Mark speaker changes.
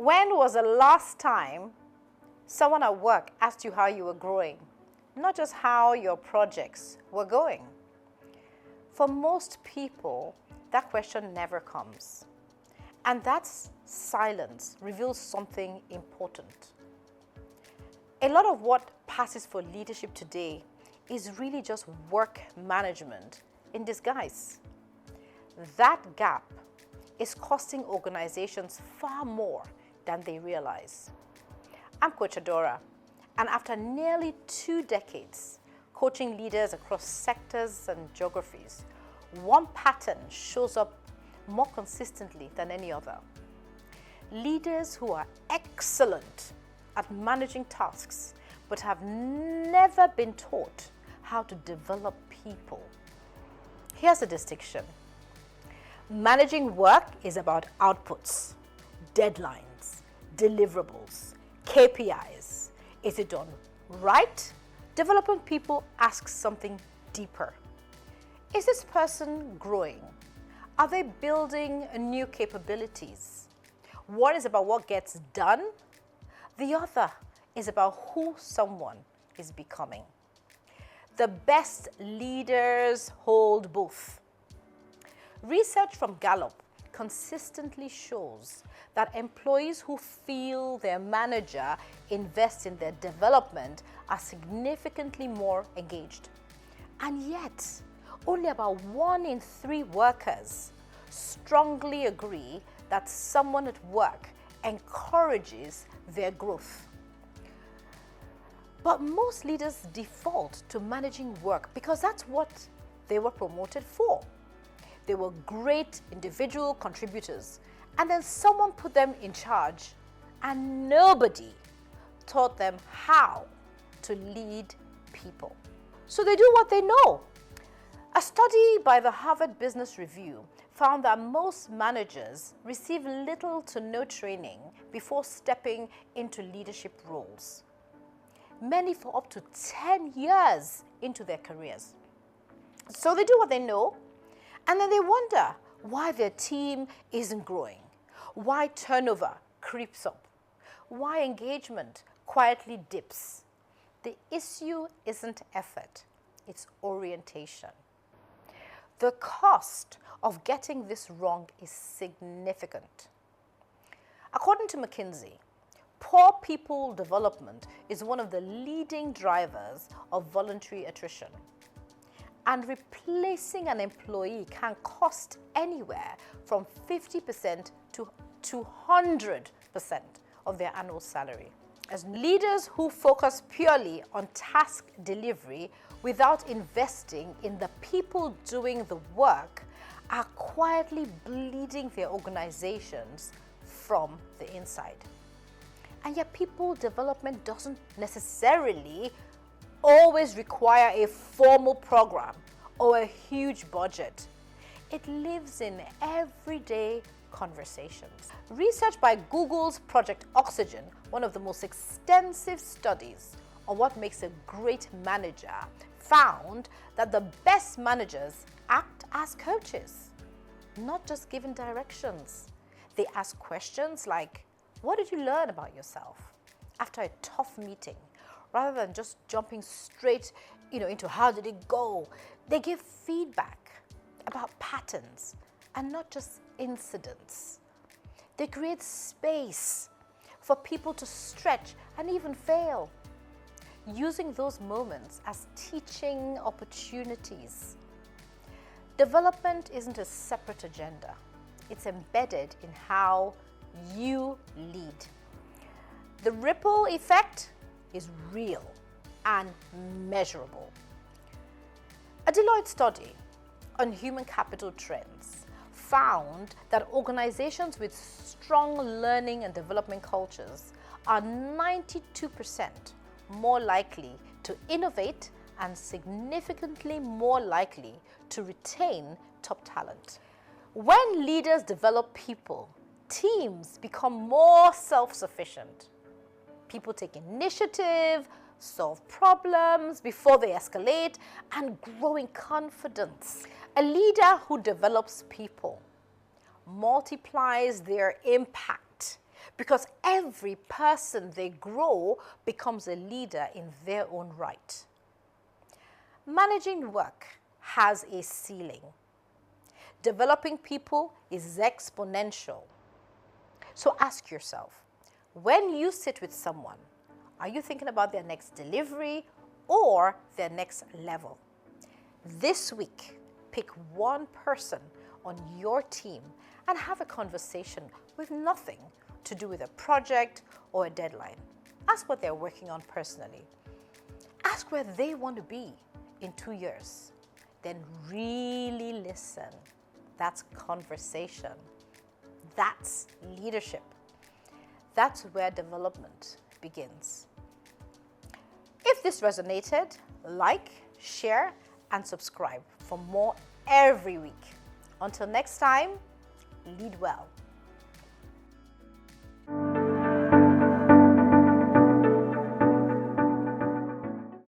Speaker 1: When was the last time someone at work asked you how you were growing, not just how your projects were going? For most people, that question never comes. And that silence reveals something important. A lot of what passes for leadership today is really just work management in disguise. That gap is costing organizations far more than they realize. I'm Coach Adaora, and after nearly 2 decades coaching leaders across sectors and geographies, one pattern shows up more consistently than any other. Leaders who are excellent at managing tasks but have never been taught how to develop people. Here's a distinction. Managing work is about outputs, deadlines, deliverables, KPIs. Is it done right? Developing people asks something deeper. Is this person growing? Are they building new capabilities? One is about what gets done. The other is about who someone is becoming. The best leaders hold both. Research from Gallup consistently shows that employees who feel their manager invests in their development are significantly more engaged. And yet, only about 1 in 3 workers strongly agree that someone at work encourages their growth. But most leaders default to managing work because that's what they were promoted for. They were great individual contributors, and then someone put them in charge, and nobody taught them how to lead people. So they do what they know. A study by the Harvard Business Review found that most managers receive little to no training before stepping into leadership roles. Many for up to 10 years into their careers. So they do what they know, and then they wonder why their team isn't growing, why turnover creeps up, why engagement quietly dips. The issue isn't effort, it's orientation. The cost of getting this wrong is significant. According to McKinsey, poor people development is one of the leading drivers of voluntary attrition. And replacing an employee can cost anywhere from 50% to 200% of their annual salary. As leaders who focus purely on task delivery without investing in the people doing the work are quietly bleeding their organizations from the inside. And yet people development doesn't necessarily always require a formal program or a huge budget. It lives in everyday conversations. Research by Google's Project Oxygen, one of the most extensive studies on what makes a great manager, found that the best managers act as coaches, not just giving directions. They ask questions like, what did you learn about yourself after a tough meeting? Rather than just jumping straight into how did it go, they give feedback about patterns and not just incidents. They create space for people to stretch and even fail, using those moments as teaching opportunities. Development isn't a separate agenda. It's embedded in how you lead. The ripple effect is real and measurable. A Deloitte study on human capital trends found that organizations with strong learning and development cultures are 92% more likely to innovate and significantly more likely to retain top talent. When leaders develop people, teams become more self-sufficient. People take initiative, solve problems before they escalate, and grow in confidence. A leader who develops people multiplies their impact because every person they grow becomes a leader in their own right. Managing work has a ceiling. Developing people is exponential. So ask yourself, when you sit with someone, are you thinking about their next delivery or their next level? This week, pick one person on your team and have a conversation with nothing to do with a project or a deadline. Ask what they're working on personally. Ask where they want to be in 2 years. Then really listen. That's conversation. That's leadership. That's where development begins. If this resonated, like, share, and subscribe for more every week. Until next time, lead well.